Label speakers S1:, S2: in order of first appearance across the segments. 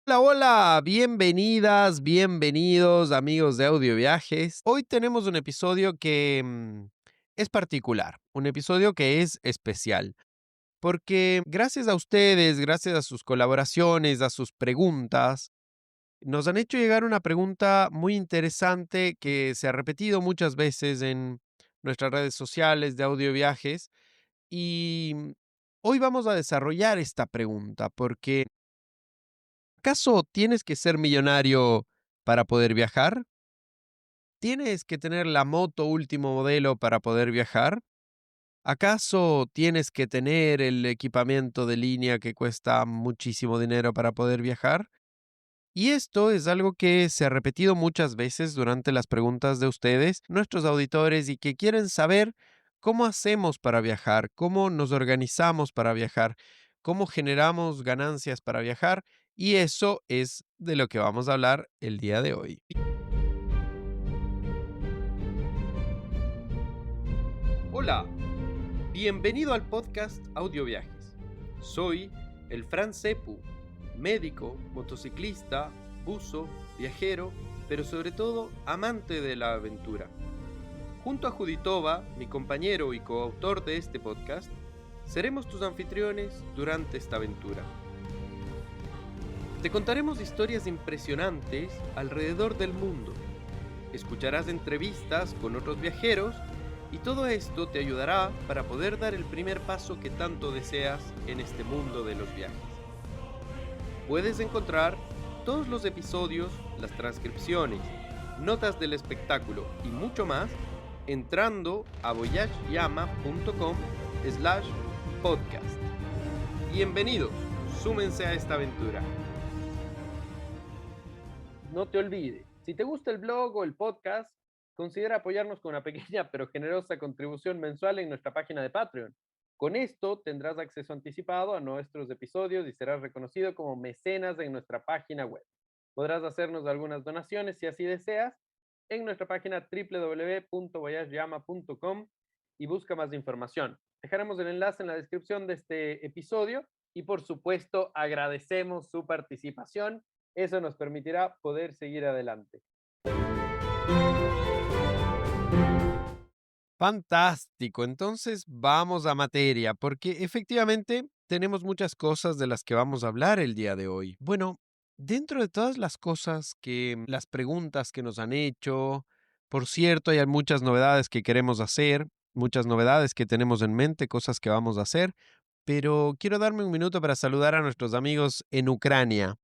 S1: Hola, hola, bienvenidas, bienvenidos amigos de Audio Viajes. Hoy tenemos un episodio que es particular, un episodio que es especial, porque gracias a ustedes, gracias a sus colaboraciones, a sus preguntas, nos han hecho llegar una pregunta muy interesante que se ha repetido muchas veces en nuestras redes sociales de Audio Viajes y hoy vamos a desarrollar esta pregunta porque ¿acaso tienes que ser millonario para poder viajar? ¿Tienes que tener la moto último modelo para poder viajar? ¿Acaso tienes que tener el equipamiento de línea que cuesta muchísimo dinero para poder viajar? Y esto es algo que se ha repetido muchas veces durante las preguntas de ustedes, nuestros auditores, y que quieren saber cómo hacemos para viajar, cómo nos organizamos para viajar, cómo generamos ganancias para viajar, y eso es de lo que vamos a hablar el día de hoy. Hola, bienvenido al podcast Audio Viajes. Soy el Fran Cepu, médico, motociclista, buzo, viajero, pero sobre todo amante de la aventura. Junto a Juditova, mi compañero y coautor de este podcast, seremos tus anfitriones durante esta aventura. Te contaremos historias impresionantes alrededor del mundo. Escucharás entrevistas con otros viajeros y todo esto te ayudará para poder dar el primer paso que tanto deseas en este mundo de los viajes. Puedes encontrar todos los episodios, las transcripciones, notas del espectáculo y mucho más entrando a voyageyama.com/podcast. Bienvenidos, súmense a esta aventura. No te olvides, si te gusta el blog o el podcast, considera apoyarnos con una pequeña pero generosa contribución mensual en nuestra página de Patreon. Con esto tendrás acceso anticipado a nuestros episodios y serás reconocido como mecenas en nuestra página web. Podrás hacernos algunas donaciones si así deseas en nuestra página www.voyageyama.com y busca más información. Dejaremos el enlace en la descripción de este episodio y por supuesto agradecemos su participación. Eso nos permitirá poder seguir adelante. Fantástico, entonces vamos a materia, porque efectivamente tenemos muchas cosas de las que vamos a hablar el día de hoy. Bueno, dentro de todas las cosas las preguntas que nos han hecho, por cierto, hay muchas novedades que queremos hacer, muchas novedades que tenemos en mente, cosas que vamos a hacer, pero quiero darme un minuto para saludar a nuestros amigos en Ucrania.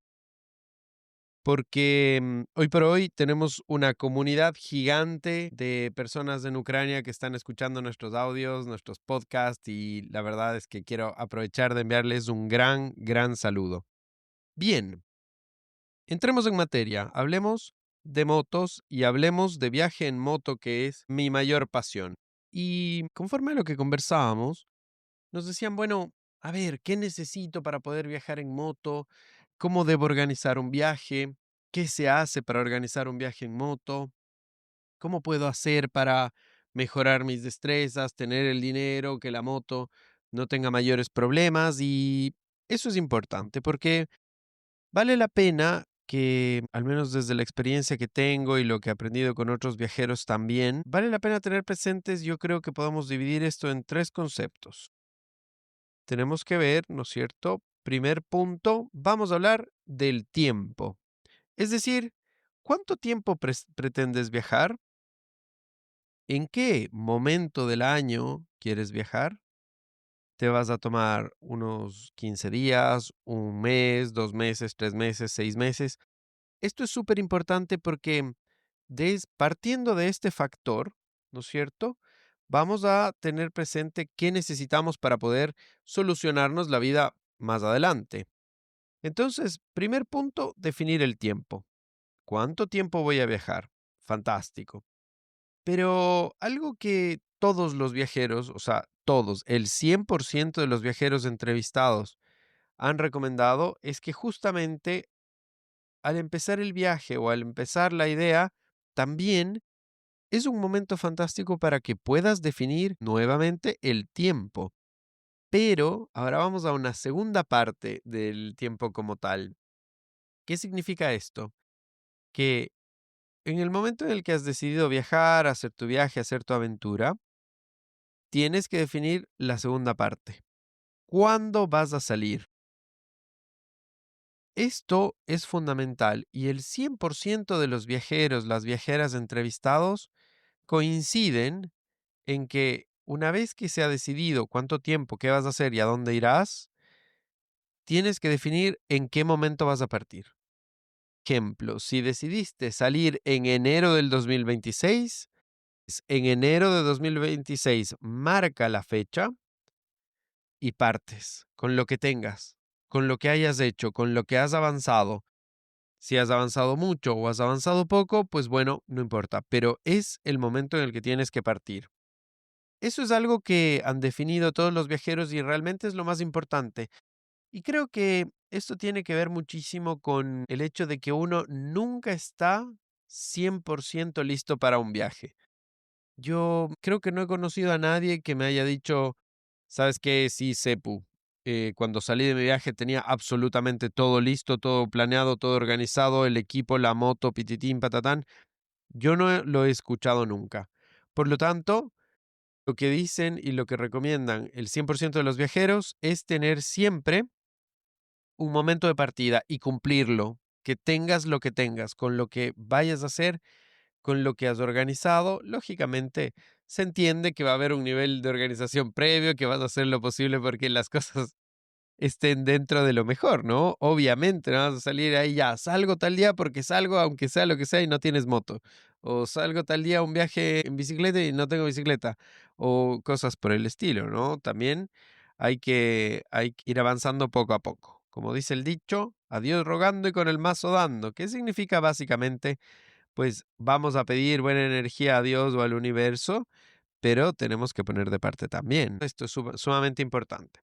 S1: Porque hoy por hoy tenemos una comunidad gigante de personas en Ucrania que están escuchando nuestros audios, nuestros podcasts y la verdad es que quiero aprovechar de enviarles un gran, gran saludo. Bien, entremos en materia, hablemos de motos y hablemos de viaje en moto que es mi mayor pasión. Y conforme a lo que conversábamos, nos decían, bueno, a ver, ¿qué necesito para poder viajar en moto? ¿Cómo debo organizar un viaje? ¿Qué se hace para organizar un viaje en moto? ¿Cómo puedo hacer para mejorar mis destrezas, tener el dinero, que la moto no tenga mayores problemas? Y eso es importante porque vale la pena que, al menos desde la experiencia que tengo y lo que he aprendido con otros viajeros también, vale la pena tener presentes, yo creo que podemos dividir esto en tres conceptos. Tenemos que ver, ¿no es cierto? Primer punto, vamos a hablar del tiempo. Es decir, ¿cuánto tiempo pretendes viajar? ¿En qué momento del año quieres viajar? ¿Te vas a tomar unos 15 días, un mes, 2 meses, 3 meses, 6 meses? Esto es súper importante porque partiendo de este factor, ¿no es cierto? Vamos a tener presente qué necesitamos para poder solucionarnos la vida más adelante. Entonces, primer punto, definir el tiempo. ¿Cuánto tiempo voy a viajar? Fantástico. Pero algo que todos los viajeros, o sea, todos, el 100% de los viajeros entrevistados han recomendado es que justamente al empezar el viaje o al empezar la idea, también es un momento fantástico para que puedas definir nuevamente el tiempo. Pero ahora vamos a una segunda parte del tiempo como tal. ¿Qué significa esto? Que en el momento en el que has decidido viajar, hacer tu viaje, hacer tu aventura, tienes que definir la segunda parte. ¿Cuándo vas a salir? Esto es fundamental y el 100% de los viajeros, las viajeras entrevistados coinciden en que una vez que se ha decidido cuánto tiempo, qué vas a hacer y a dónde irás, tienes que definir en qué momento vas a partir. Ejemplo, si decidiste salir en enero del 2026, en enero de 2026 marca la fecha y partes con lo que tengas, con lo que hayas hecho, con lo que has avanzado. Si has avanzado mucho o has avanzado poco, pues bueno, no importa, pero es el momento en el que tienes que partir. Eso es algo que han definido todos los viajeros y realmente es lo más importante. Y creo que esto tiene que ver muchísimo con el hecho de que uno nunca está 100% listo para un viaje. Yo creo que no he conocido a nadie que me haya dicho, ¿sabes qué? Sí, Sepu. Cuando salí de mi viaje tenía absolutamente todo listo, todo planeado, todo organizado, el equipo, la moto, pititín, patatán. Yo no lo he escuchado nunca. Por lo tanto, lo que dicen y lo que recomiendan el 100% de los viajeros es tener siempre un momento de partida y cumplirlo, que tengas lo que tengas, con lo que vayas a hacer, con lo que has organizado, lógicamente se entiende que va a haber un nivel de organización previo, que vas a hacer lo posible porque las cosas estén dentro de lo mejor, ¿no? Obviamente no vas a salir ahí ya, salgo tal día porque salgo, aunque sea lo que sea, y no tienes moto. O salgo tal día a un viaje en bicicleta y no tengo bicicleta. O cosas por el estilo, ¿no? También hay que ir avanzando poco a poco. Como dice el dicho, a Dios rogando y con el mazo dando. ¿Qué significa básicamente? Pues vamos a pedir buena energía a Dios o al universo, pero tenemos que poner de parte también. Esto es sumamente importante.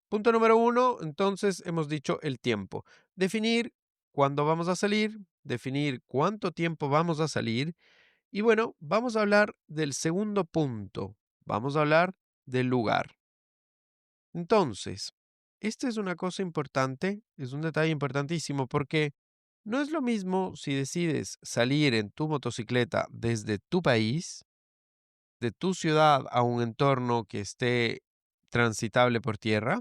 S1: Punto número uno, entonces hemos dicho el tiempo. Definir cuándo vamos a salir, definir cuánto tiempo vamos a salir y bueno, vamos a hablar del segundo punto. Vamos a hablar del lugar. Entonces, esta es una cosa importante, es un detalle importantísimo porque no es lo mismo si decides salir en tu motocicleta desde tu país, de tu ciudad a un entorno que esté transitable por tierra,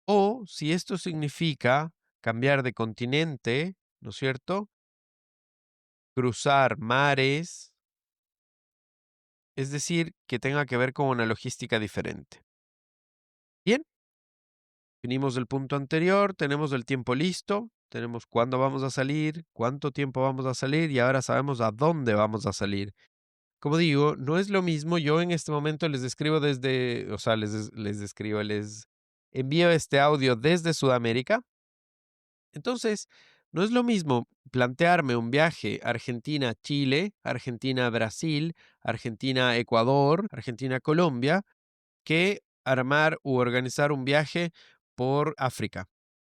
S1: o si esto significa cambiar de continente, ¿no es cierto? Cruzar mares, es decir, que tenga que ver con una logística diferente. Bien, vinimos del punto anterior, tenemos el tiempo listo, tenemos cuándo vamos a salir, cuánto tiempo vamos a salir y ahora sabemos a dónde vamos a salir. Como digo, no es lo mismo, yo en este momento les describo desde, o sea, les describo, les envío este audio desde Sudamérica. Entonces, no es lo mismo plantearme un viaje Argentina-Chile, Argentina-Brasil, Argentina-Ecuador, Argentina-Colombia, que armar u organizar un viaje por África,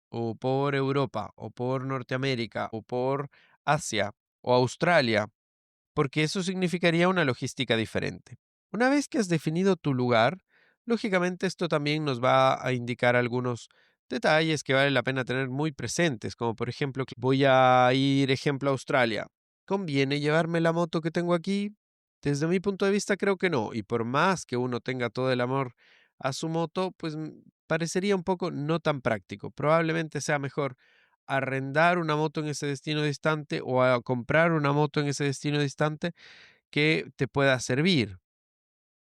S1: o por Europa, o por Norteamérica, o por Asia, o Australia, porque eso significaría una logística diferente. Una vez que has definido tu lugar, lógicamente esto también nos va a indicar algunos detalles que vale la pena tener muy presentes, como por ejemplo, que voy a ir, ejemplo, a Australia. ¿Conviene llevarme la moto que tengo aquí? Desde mi punto de vista creo que no, y por más que uno tenga todo el amor a su moto, pues parecería un poco no tan práctico. Probablemente sea mejor arrendar una moto en ese destino distante o a comprar una moto en ese destino distante que te pueda servir.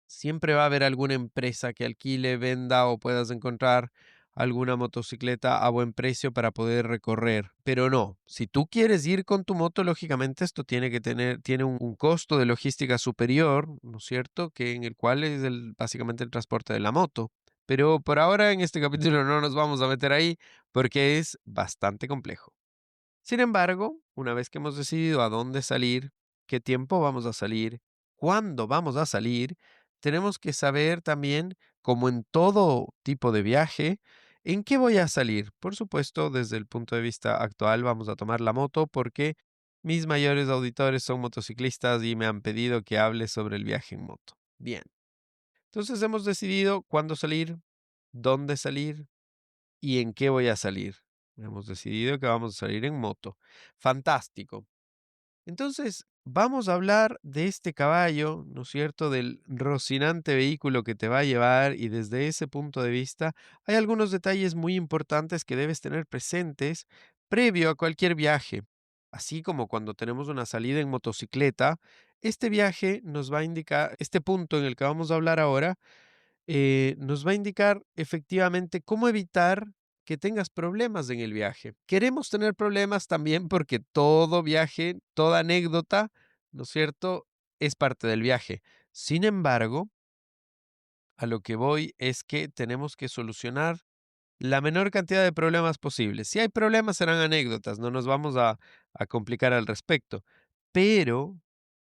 S1: Siempre va a haber alguna empresa que alquile, venda o puedas encontrar alguna motocicleta a buen precio para poder recorrer. Pero no, si tú quieres ir con tu moto, lógicamente esto tiene un costo de logística superior, ¿no es cierto? Que en el cual es básicamente el transporte de la moto. Pero por ahora en este capítulo no nos vamos a meter ahí porque es bastante complejo. Sin embargo, una vez que hemos decidido a dónde salir, qué tiempo vamos a salir, cuándo vamos a salir, tenemos que saber también, como en todo tipo de viaje, en qué voy a salir. Por supuesto, desde el punto de vista actual vamos a tomar la moto porque mis mayores auditores son motociclistas y me han pedido que hable sobre el viaje en moto. Bien, entonces hemos decidido cuándo salir, dónde salir y en qué voy a salir. Hemos decidido que vamos a salir en moto. Fantástico. Entonces, vamos a hablar de este caballo, ¿no es cierto? Del rocinante vehículo que te va a llevar y desde ese punto de vista hay algunos detalles muy importantes que debes tener presentes previo a cualquier viaje. Así como cuando tenemos una salida en motocicleta, este viaje nos va a indicar, este punto en el que vamos a hablar ahora, nos va a indicar efectivamente cómo evitar que tengas problemas en el viaje. Queremos tener problemas también porque todo viaje, toda anécdota, ¿no es cierto?, es parte del viaje. Sin embargo, a lo que voy es que tenemos que solucionar la menor cantidad de problemas posibles. Si hay problemas, serán anécdotas, no nos vamos a complicar al respecto, pero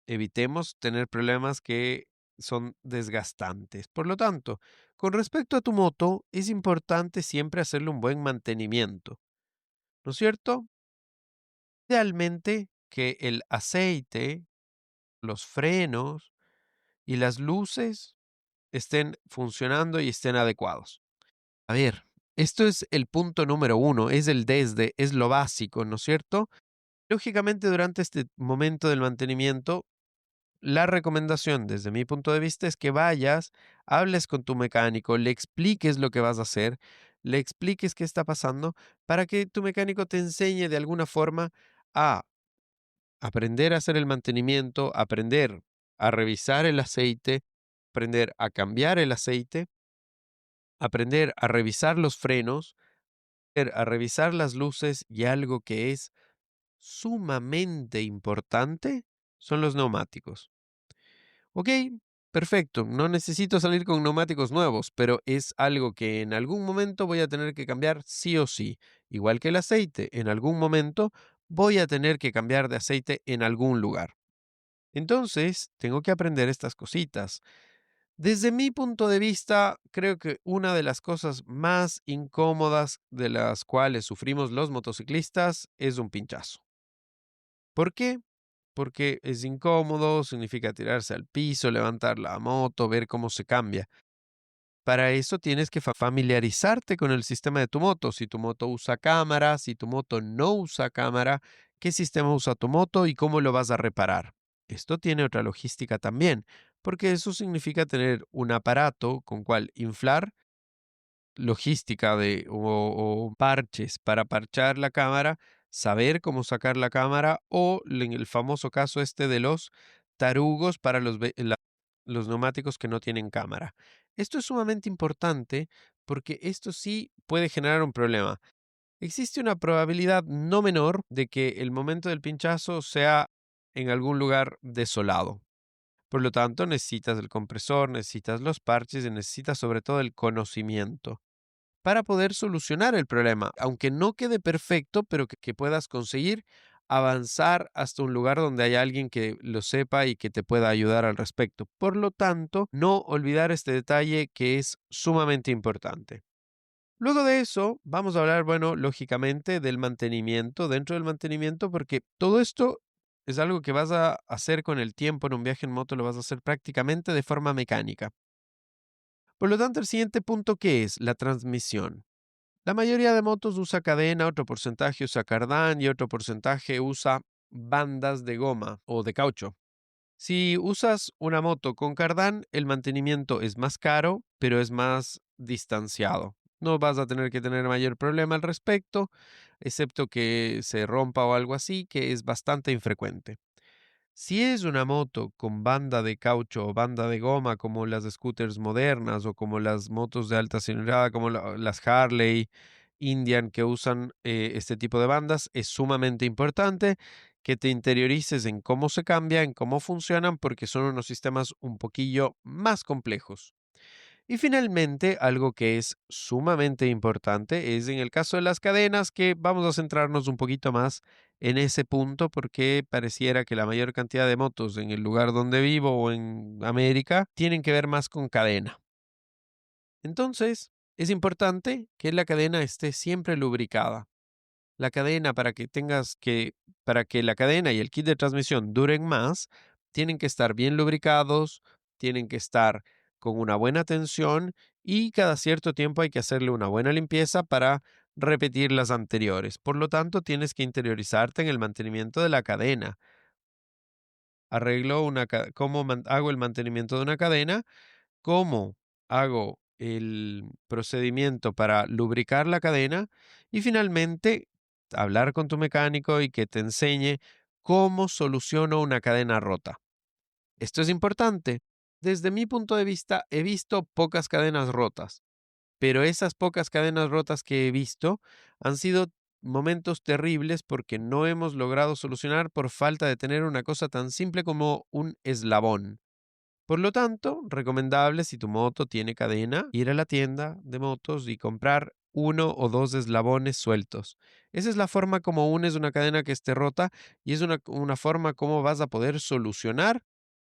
S1: evitemos tener problemas que son desgastantes. Por lo tanto, con respecto a tu moto, es importante siempre hacerle un buen mantenimiento, ¿no es cierto? Idealmente que el aceite, los frenos y las luces estén funcionando y estén adecuados. A ver, esto es el punto número uno, es el desde, es lo básico, ¿no es cierto? Lógicamente, durante este momento del mantenimiento, la recomendación desde mi punto de vista es que vayas, hables con tu mecánico, le expliques lo que vas a hacer, le expliques qué está pasando para que tu mecánico te enseñe de alguna forma a aprender a hacer el mantenimiento, aprender a revisar el aceite, aprender a cambiar el aceite, aprender a revisar los frenos, a revisar las luces y algo que es sumamente importante son los neumáticos. Ok, perfecto. No necesito salir con neumáticos nuevos, pero es algo que en algún momento voy a tener que cambiar sí o sí. Igual que el aceite, en algún momento voy a tener que cambiar de aceite en algún lugar. Entonces, tengo que aprender estas cositas. Desde mi punto de vista, creo que una de las cosas más incómodas de las cuales sufrimos los motociclistas es un pinchazo. ¿Por qué? Porque es incómodo, significa tirarse al piso, levantar la moto, ver cómo se cambia. Para eso tienes que familiarizarte con el sistema de tu moto. Si tu moto usa cámara, si tu moto no usa cámara, qué sistema usa tu moto y cómo lo vas a reparar. Esto tiene otra logística también, porque eso significa tener un aparato con cual inflar logística o parches para parchar la cámara, saber cómo sacar la cámara o en el famoso caso este de los tarugos para los neumáticos que no tienen cámara. Esto es sumamente importante porque esto sí puede generar un problema. Existe una probabilidad no menor de que el momento del pinchazo sea en algún lugar desolado. Por lo tanto, necesitas el compresor, necesitas los parches y necesitas sobre todo el conocimiento para poder solucionar el problema, aunque no quede perfecto, pero que puedas conseguir avanzar hasta un lugar donde haya alguien que lo sepa y que te pueda ayudar al respecto. Por lo tanto, no olvidar este detalle que es sumamente importante. Luego de eso, vamos a hablar, bueno, lógicamente del mantenimiento, dentro del mantenimiento, porque todo esto es algo que vas a hacer con el tiempo en un viaje en moto, lo vas a hacer prácticamente de forma mecánica. Por lo tanto, el siguiente punto, ¿qué es? La transmisión. La mayoría de motos usa cadena, otro porcentaje usa cardán y otro porcentaje usa bandas de goma o de caucho. Si usas una moto con cardán, el mantenimiento es más caro, pero es más distanciado. No vas a tener que tener mayor problema al respecto, excepto que se rompa o algo así, que es bastante infrecuente. Si es una moto con banda de caucho o banda de goma, como las scooters modernas o como las motos de alta cilindrada, como las Harley, Indian, que usan este tipo de bandas, es sumamente importante que te interiorices en cómo se cambia, en cómo funcionan, porque son unos sistemas un poquillo más complejos. Y finalmente, algo que es sumamente importante es en el caso de las cadenas, que vamos a centrarnos un poquito más en ese punto porque pareciera que la mayor cantidad de motos en el lugar donde vivo o en América tienen que ver más con cadena. Entonces, es importante que la cadena esté siempre lubricada. La cadena para que la cadena y el kit de transmisión duren más, tienen que estar bien lubricados, tienen que estar con una buena tensión y cada cierto tiempo hay que hacerle una buena limpieza para repetir las anteriores. Por lo tanto, tienes que interiorizarte en el mantenimiento de la cadena. ¿Cómo hago el mantenimiento de una cadena? ¿Cómo hago el procedimiento para lubricar la cadena? Y finalmente, hablar con tu mecánico y que te enseñe cómo soluciono una cadena rota. Esto es importante. Desde mi punto de vista, he visto pocas cadenas rotas, pero esas pocas cadenas rotas que he visto han sido momentos terribles porque no hemos logrado solucionar por falta de tener una cosa tan simple como un eslabón. Por lo tanto, recomendable si tu moto tiene cadena, ir a la tienda de motos y comprar uno o dos eslabones sueltos. Esa es la forma como unes una cadena que esté rota y es una forma como vas a poder solucionar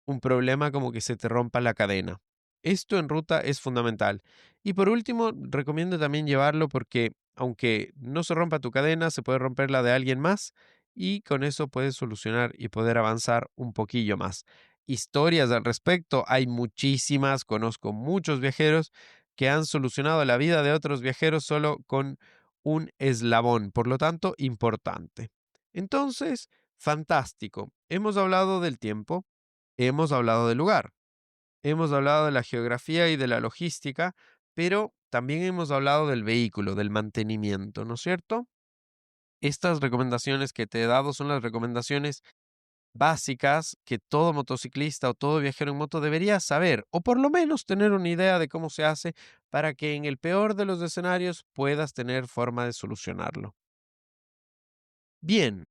S1: un problema como que se te rompa la cadena. Esto en ruta es fundamental. Y por último, recomiendo también llevarlo porque aunque no se rompa tu cadena, se puede romper la de alguien más y con eso puedes solucionar y poder avanzar un poquillo más. Historias al respecto, hay muchísimas, conozco muchos viajeros que han solucionado la vida de otros viajeros solo con un eslabón, por lo tanto, importante. Entonces, fantástico. Hemos hablado del tiempo, hemos hablado del lugar, hemos hablado de la geografía y de la logística, pero también hemos hablado del vehículo, del mantenimiento, ¿no es cierto? Estas recomendaciones que te he dado son las recomendaciones básicas que todo motociclista o todo viajero en moto debería saber, o por lo menos tener una idea de cómo se hace para que en el peor de los escenarios puedas tener forma de solucionarlo. Bien,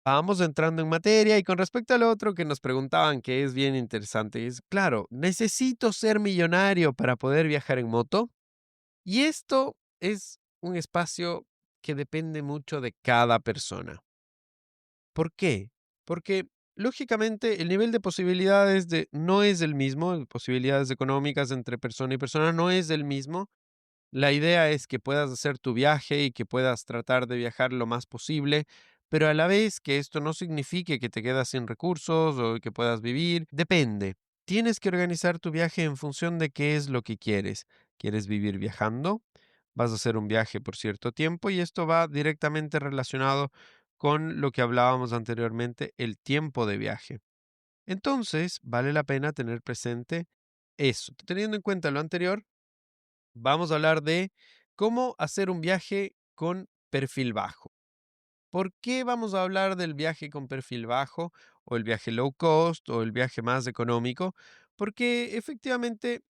S1: vamos entrando en materia y con respecto al otro que nos preguntaban, que es bien interesante, es claro, ¿necesito ser millonario para poder viajar en moto? Y esto es un espacio que depende mucho de cada persona. ¿Por qué? Porque lógicamente el nivel de posibilidades no es el mismo, posibilidades económicas entre persona y persona no es el mismo. La idea es que puedas hacer tu viaje y que puedas tratar de viajar lo más posible, pero a la vez que esto no signifique que te quedas sin recursos o que puedas vivir. Depende. Tienes que organizar tu viaje en función de qué es lo que quieres. ¿Quieres vivir viajando? Vas a hacer un viaje por cierto tiempo y esto va directamente relacionado con lo que hablábamos anteriormente, el tiempo de viaje. Entonces, vale la pena tener presente eso. Teniendo en cuenta lo anterior, vamos a hablar de cómo hacer un viaje con perfil bajo. ¿Por qué vamos a hablar del viaje con perfil bajo o el viaje low cost o el viaje más económico? Porque efectivamente,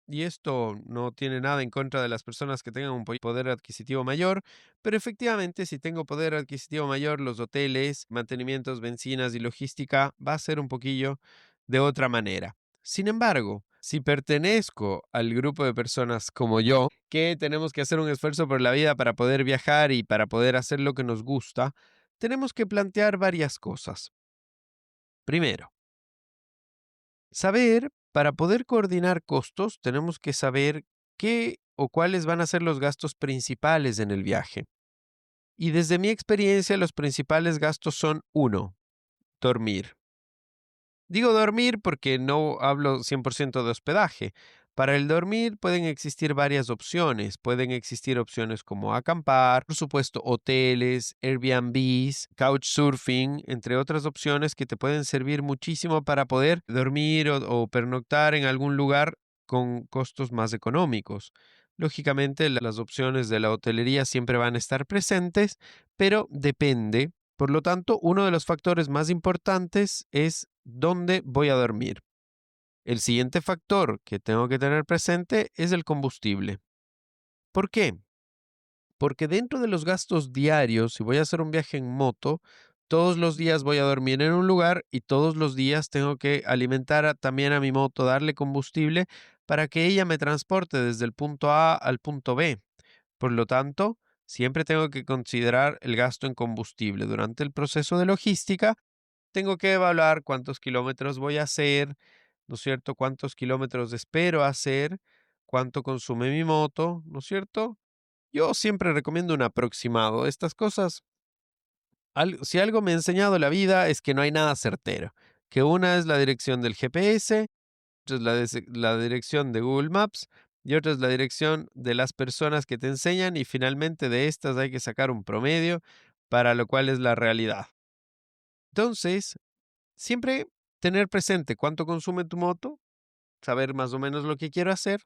S1: y esto no tiene nada en contra de las personas que tengan un poder adquisitivo mayor, pero efectivamente si tengo poder adquisitivo mayor, los hoteles, mantenimientos, bencinas y logística va a ser un poquillo de otra manera. Sin embargo, si pertenezco al grupo de personas como yo, que tenemos que hacer un esfuerzo por la vida para poder viajar y para poder hacer lo que nos gusta, tenemos que plantear varias cosas. Primero, para poder coordinar costos, tenemos que saber qué o cuáles van a ser los gastos principales en el viaje. Y desde mi experiencia, los principales gastos son uno, dormir. Digo dormir porque no hablo 100% de hospedaje. Para el dormir pueden existir varias opciones. Pueden existir opciones como acampar, por supuesto, hoteles, Airbnbs, couchsurfing, entre otras opciones que te pueden servir muchísimo para poder dormir o pernoctar en algún lugar con costos más económicos. Lógicamente, las opciones de la hotelería siempre van a estar presentes, pero depende. Por lo tanto, uno de los factores más importantes es dónde voy a dormir. El siguiente factor que tengo que tener presente es el combustible. ¿Por qué? Porque dentro de los gastos diarios, si voy a hacer un viaje en moto, todos los días voy a dormir en un lugar y todos los días tengo que alimentar también a mi moto, darle combustible para que ella me transporte desde el punto A al punto B. Por lo tanto, siempre tengo que considerar el gasto en combustible. Durante el proceso de logística, tengo que evaluar cuántos kilómetros voy a hacer, ¿no es cierto? Cuántos kilómetros espero hacer, cuánto consume mi moto, ¿no es cierto? Yo siempre recomiendo un aproximado. Estas cosas, si algo me ha enseñado la vida es que no hay nada certero, que una es la dirección del GPS, otra es la dirección de Google Maps y otra es la dirección de las personas que te enseñan y finalmente de estas hay que sacar un promedio para lo cual es la realidad. Entonces, siempre tener presente cuánto consume tu moto, saber más o menos lo que quiero hacer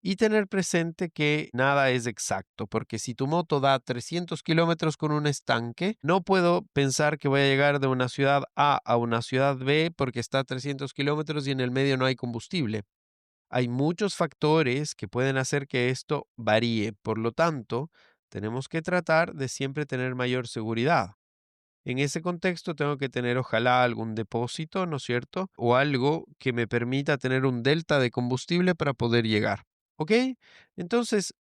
S1: y tener presente que nada es exacto, porque si tu moto da 300 kilómetros con un estanque, no puedo pensar que voy a llegar de una ciudad A a una ciudad B porque está a 300 kilómetros y en el medio no hay combustible. Hay muchos factores que pueden hacer que esto varíe, por lo tanto, tenemos que tratar de siempre tener mayor seguridad. En ese contexto tengo que tener ojalá algún depósito, ¿no es cierto? O algo que me permita tener un delta de combustible para poder llegar. ¿Ok? Entonces,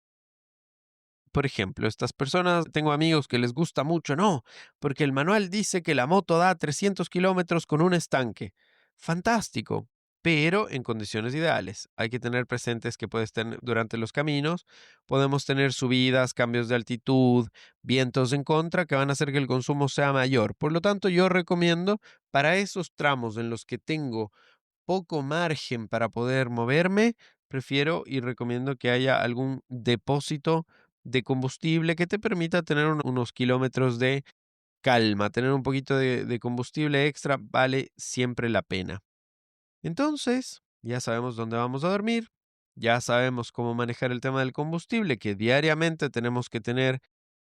S1: por ejemplo, estas personas, tengo amigos que les gusta mucho, no, porque el manual dice que la moto da 300 kilómetros con un estanque. Fantástico, pero en condiciones ideales. Hay que tener presentes que puedes tener durante los caminos, podemos tener subidas, cambios de altitud, vientos en contra que van a hacer que el consumo sea mayor. Por lo tanto, yo recomiendo para esos tramos en los que tengo poco margen para poder moverme, prefiero y recomiendo que haya algún depósito de combustible que te permita tener unos kilómetros de calma. Tener un poquito de combustible extra vale siempre la pena. Entonces, ya sabemos dónde vamos a dormir, ya sabemos cómo manejar el tema del combustible, que diariamente tenemos que tener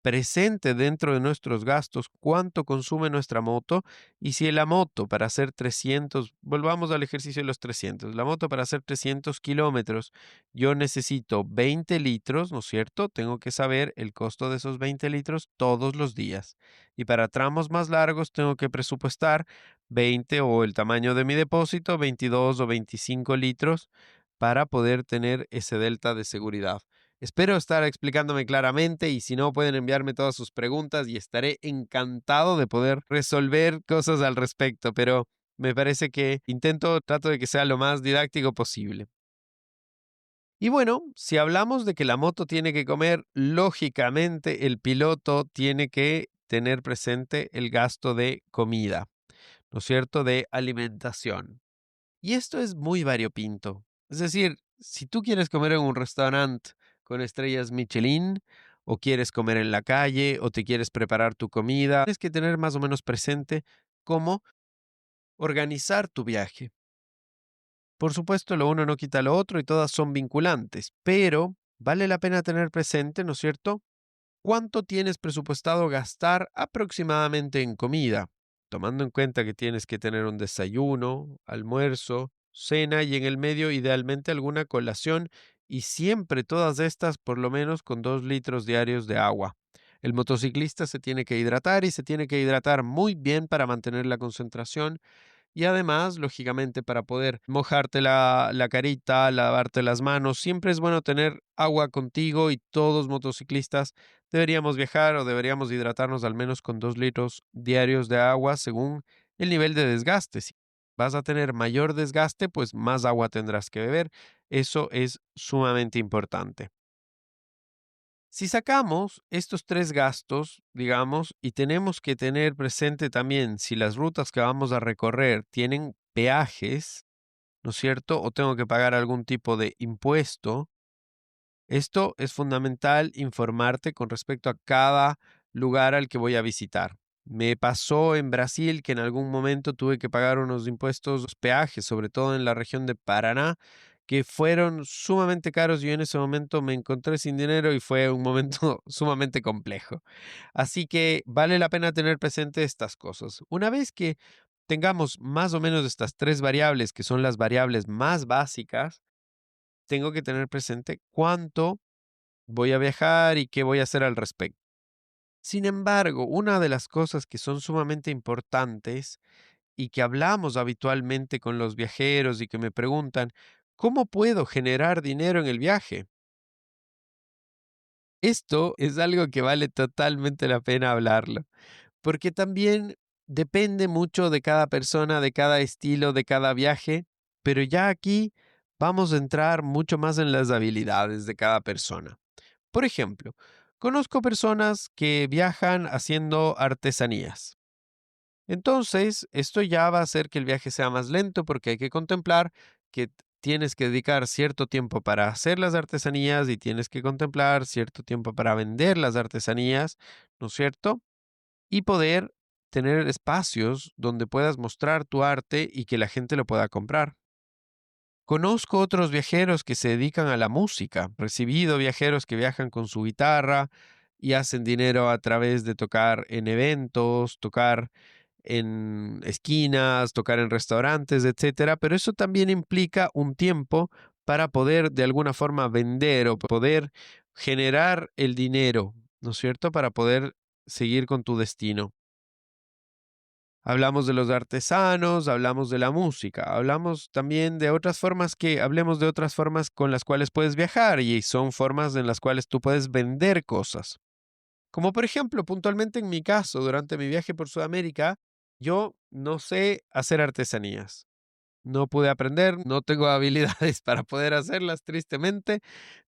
S1: presente dentro de nuestros gastos cuánto consume nuestra moto y si la moto para hacer 300, volvamos al ejercicio de los 300, la moto para hacer 300 kilómetros, yo necesito 20 litros, ¿no es cierto? Tengo que saber el costo de esos 20 litros todos los días. Y para tramos más largos tengo que presupuestar 20 o el tamaño de mi depósito, 22 o 25 litros para poder tener ese delta de seguridad. Espero estar explicándome claramente y si no pueden enviarme todas sus preguntas y estaré encantado de poder resolver cosas al respecto, pero me parece que trato de que sea lo más didáctico posible. Y bueno, si hablamos de que la moto tiene que comer, lógicamente el piloto tiene que tener presente el gasto de comida, ¿no es cierto?, de alimentación. Y esto es muy variopinto. Es decir, si tú quieres comer en un restaurante con estrellas Michelin, o quieres comer en la calle, o te quieres preparar tu comida, tienes que tener más o menos presente cómo organizar tu viaje. Por supuesto, lo uno no quita lo otro y todas son vinculantes, pero vale la pena tener presente, ¿no es cierto?, ¿cuánto tienes presupuestado gastar aproximadamente en comida? Tomando en cuenta que tienes que tener un desayuno, almuerzo, cena y en el medio idealmente alguna colación y siempre todas estas por lo menos con 2 litros diarios de agua. El motociclista se tiene que hidratar y se tiene que hidratar muy bien para mantener la concentración y además, lógicamente, para poder mojarte la carita, lavarte las manos, siempre es bueno tener agua contigo y todos motociclistas deberíamos viajar o deberíamos hidratarnos al menos con 2 litros diarios de agua según el nivel de desgaste. Si vas a tener mayor desgaste, pues más agua tendrás que beber. Eso es sumamente importante. Si sacamos estos 3 gastos, digamos, y tenemos que tener presente también si las rutas que vamos a recorrer tienen peajes, ¿no es cierto? O tengo que pagar algún tipo de impuesto. Esto es fundamental informarte con respecto a cada lugar al que voy a visitar. Me pasó en Brasil que en algún momento tuve que pagar unos impuestos, peajes, sobre todo en la región de Paraná, que fueron sumamente caros. Yo en ese momento me encontré sin dinero y fue un momento sumamente complejo. Así que vale la pena tener presente estas cosas. Una vez que tengamos más o menos estas 3 variables, que son las variables más básicas, tengo que tener presente cuánto voy a viajar y qué voy a hacer al respecto. Sin embargo, una de las cosas que son sumamente importantes y que hablamos habitualmente con los viajeros y que me preguntan, ¿cómo puedo generar dinero en el viaje? Esto es algo que vale totalmente la pena hablarlo, porque también depende mucho de cada persona, de cada estilo, de cada viaje, pero ya aquí vamos a entrar mucho más en las habilidades de cada persona. Por ejemplo, conozco personas que viajan haciendo artesanías. Entonces, esto ya va a hacer que el viaje sea más lento porque hay que contemplar que tienes que dedicar cierto tiempo para hacer las artesanías y tienes que contemplar cierto tiempo para vender las artesanías, ¿no es cierto? Y poder tener espacios donde puedas mostrar tu arte y que la gente lo pueda comprar. Conozco otros viajeros que se dedican a la música. Recibido viajeros que viajan con su guitarra y hacen dinero a través de tocar en eventos, tocar en esquinas, tocar en restaurantes, etcétera, pero eso también implica un tiempo para poder de alguna forma vender o poder generar el dinero, ¿no es cierto? Para poder seguir con tu destino. Hablamos de los artesanos, hablamos de la música, hablamos también de otras formas hablemos de otras formas con las cuales puedes viajar y son formas en las cuales tú puedes vender cosas. Como por ejemplo, puntualmente en mi caso, durante mi viaje por Sudamérica, yo no sé hacer artesanías. No pude aprender, no tengo habilidades para poder hacerlas, tristemente,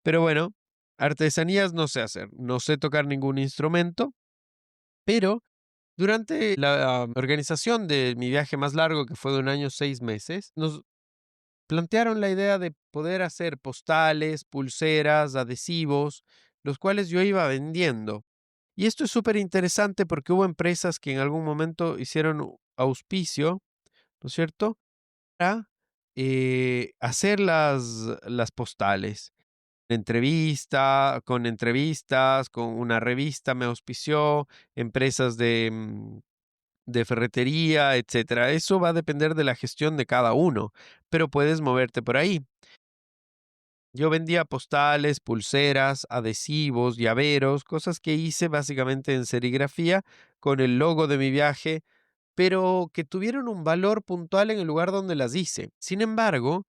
S1: pero bueno, artesanías no sé hacer, no sé tocar ningún instrumento, pero durante la organización de mi viaje más largo, que fue de 1 año, 6 meses, nos plantearon la idea de poder hacer postales, pulseras, adhesivos, los cuales yo iba vendiendo. Y esto es súper interesante porque hubo empresas que en algún momento hicieron auspicio, ¿no es cierto?, para hacer las postales. Entrevistas, con una revista me auspició, empresas de ferretería, etcétera. Eso va a depender de la gestión de cada uno, pero puedes moverte por ahí. Yo vendía postales, pulseras, adhesivos, llaveros, cosas que hice básicamente en serigrafía con el logo de mi viaje, pero que tuvieron un valor puntual en el lugar donde las hice. Sin embargo,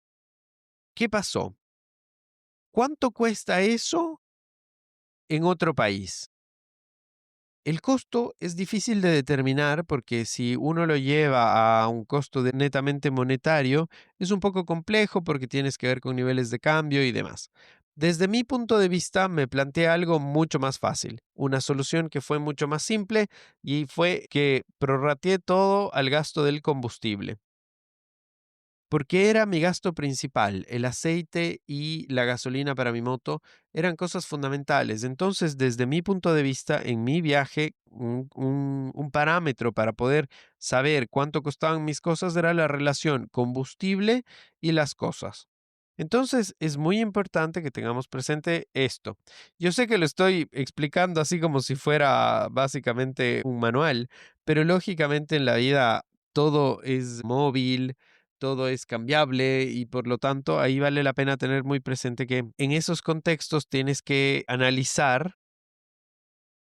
S1: ¿qué pasó? ¿Cuánto cuesta eso en otro país? El costo es difícil de determinar porque si uno lo lleva a un costo netamente monetario, es un poco complejo porque tienes que ver con niveles de cambio y demás. Desde mi punto de vista, me planteé algo mucho más fácil, una solución que fue mucho más simple y fue que prorrateé todo al gasto del combustible. Porque era mi gasto principal, el aceite y la gasolina para mi moto eran cosas fundamentales. Entonces, desde mi punto de vista, en mi viaje, un parámetro para poder saber cuánto costaban mis cosas era la relación combustible y las cosas. Entonces, es muy importante que tengamos presente esto. Yo sé que lo estoy explicando así como si fuera básicamente un manual, pero lógicamente en la vida todo es móvil, todo es cambiable y por lo tanto ahí vale la pena tener muy presente que en esos contextos tienes que analizar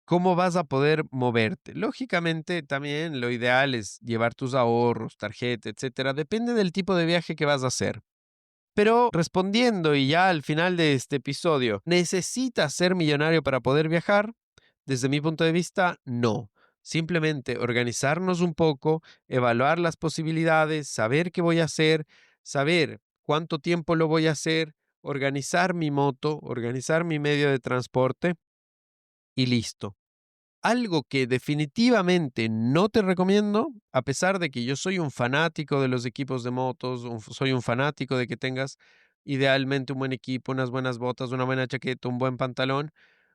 S1: cómo vas a poder moverte. Lógicamente también lo ideal es llevar tus ahorros, tarjeta, etcétera. Depende del tipo de viaje que vas a hacer. Pero respondiendo y ya al final de este episodio, ¿necesitas ser millonario para poder viajar? Desde mi punto de vista, no. Simplemente organizarnos un poco, evaluar las posibilidades, saber qué voy a hacer, saber cuánto tiempo lo voy a hacer, organizar mi moto, organizar mi medio de transporte y listo. Algo que definitivamente no te recomiendo, a pesar de que yo soy un fanático de los equipos de motos, soy un fanático de que tengas idealmente un buen equipo, unas buenas botas, una buena chaqueta, un buen pantalón,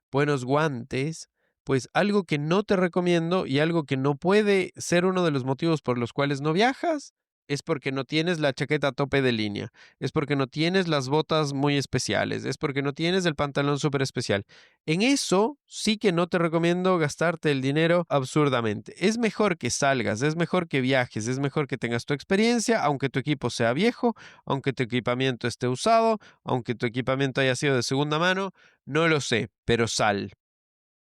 S1: buenos guantes, pues algo que no te recomiendo y algo que no puede ser uno de los motivos por los cuales no viajas es porque no tienes la chaqueta a tope de línea, es porque no tienes las botas muy especiales, es porque no tienes el pantalón súper especial. En eso sí que no te recomiendo gastarte el dinero absurdamente. Es mejor que salgas, es mejor que viajes, es mejor que tengas tu experiencia, aunque tu equipo sea viejo, aunque tu equipamiento esté usado, aunque tu equipamiento haya sido de segunda mano, no lo sé, pero sal.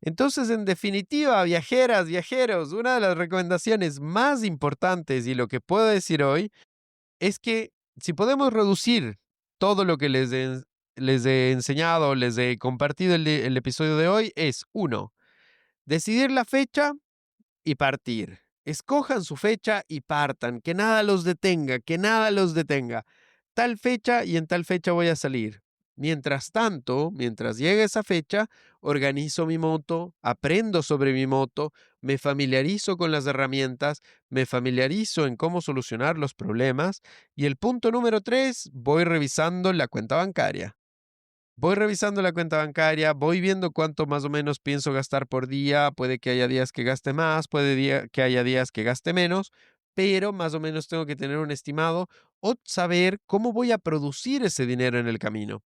S1: Entonces, en definitiva, viajeras, viajeros, una de las recomendaciones más importantes y lo que puedo decir hoy es que si podemos reducir todo lo que les he enseñado, les he compartido el episodio de hoy, es uno, decidir la fecha y partir. Escojan su fecha y partan, que nada los detenga, que nada los detenga. Tal fecha y en tal fecha voy a salir. Mientras tanto, mientras llega esa fecha, organizo mi moto, aprendo sobre mi moto, me familiarizo con las herramientas, me familiarizo en cómo solucionar los problemas y el punto número 3, voy revisando la cuenta bancaria. Voy revisando la cuenta bancaria, voy viendo cuánto más o menos pienso gastar por día, puede que haya días que gaste más, que haya días que gaste menos, pero más o menos tengo que tener un estimado o saber cómo voy a producir ese dinero en el camino.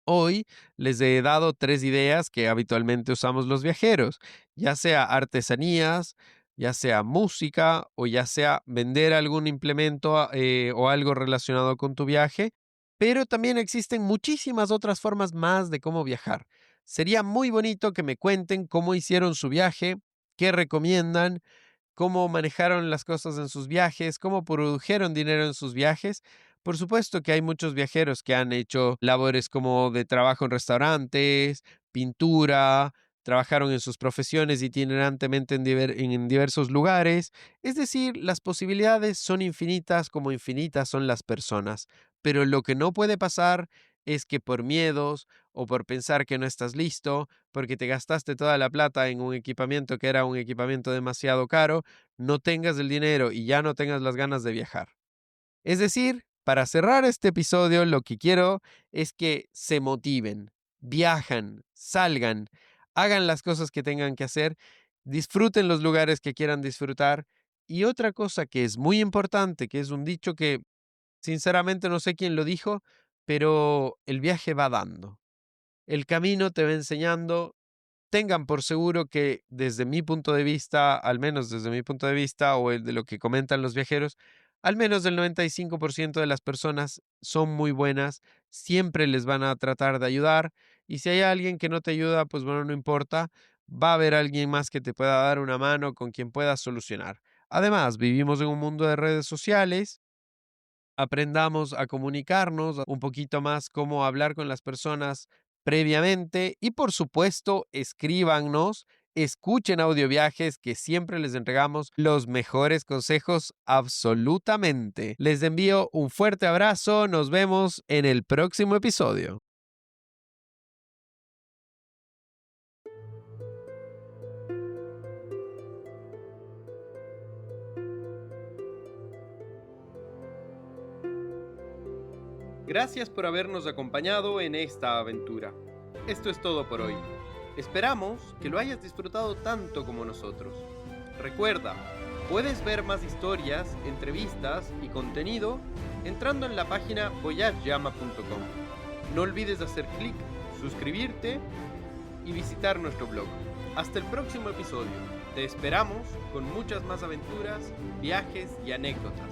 S1: Hoy les he dado 3 ideas que habitualmente usamos los viajeros, ya sea artesanías, ya sea música o ya sea vender algún implemento o algo relacionado con tu viaje, pero también existen muchísimas otras formas más de cómo viajar. Sería muy bonito que me cuenten cómo hicieron su viaje, qué recomiendan, cómo manejaron las cosas en sus viajes, cómo produjeron dinero en sus viajes. Por supuesto que hay muchos viajeros que han hecho labores como de trabajo en restaurantes, pintura, trabajaron en sus profesiones itinerantemente en diversos lugares. Es decir, las posibilidades son infinitas como infinitas son las personas. Pero lo que no puede pasar es que por miedos o por pensar que no estás listo, porque te gastaste toda la plata en un equipamiento que era un equipamiento demasiado caro, no tengas el dinero y ya no tengas las ganas de viajar. Es decir, para cerrar este episodio, lo que quiero es que se motiven, viajan, salgan, hagan las cosas que tengan que hacer, disfruten los lugares que quieran disfrutar. Y otra cosa que es muy importante, que es un dicho que sinceramente no sé quién lo dijo, pero el viaje va dando. El camino te va enseñando. Tengan por seguro que desde mi punto de vista, al menos desde mi punto de vista o el de lo que comentan los viajeros, al menos el 95% de las personas son muy buenas, siempre les van a tratar de ayudar y si hay alguien que no te ayuda, pues bueno, no importa, va a haber alguien más que te pueda dar una mano con quien puedas solucionar. Además, vivimos en un mundo de redes sociales. Aprendamos a comunicarnos un poquito más cómo hablar con las personas previamente y por supuesto escríbanos, escuchen audioviajes que siempre les entregamos los mejores consejos absolutamente. Les envío un fuerte abrazo, nos vemos en el próximo episodio. Gracias por habernos acompañado en esta aventura. Esto es todo por hoy. Esperamos que lo hayas disfrutado tanto como nosotros. Recuerda, puedes ver más historias, entrevistas y contenido entrando en la página voyageyama.com. No olvides hacer clic, suscribirte y visitar nuestro blog. Hasta el próximo episodio. Te esperamos con muchas más aventuras, viajes y anécdotas.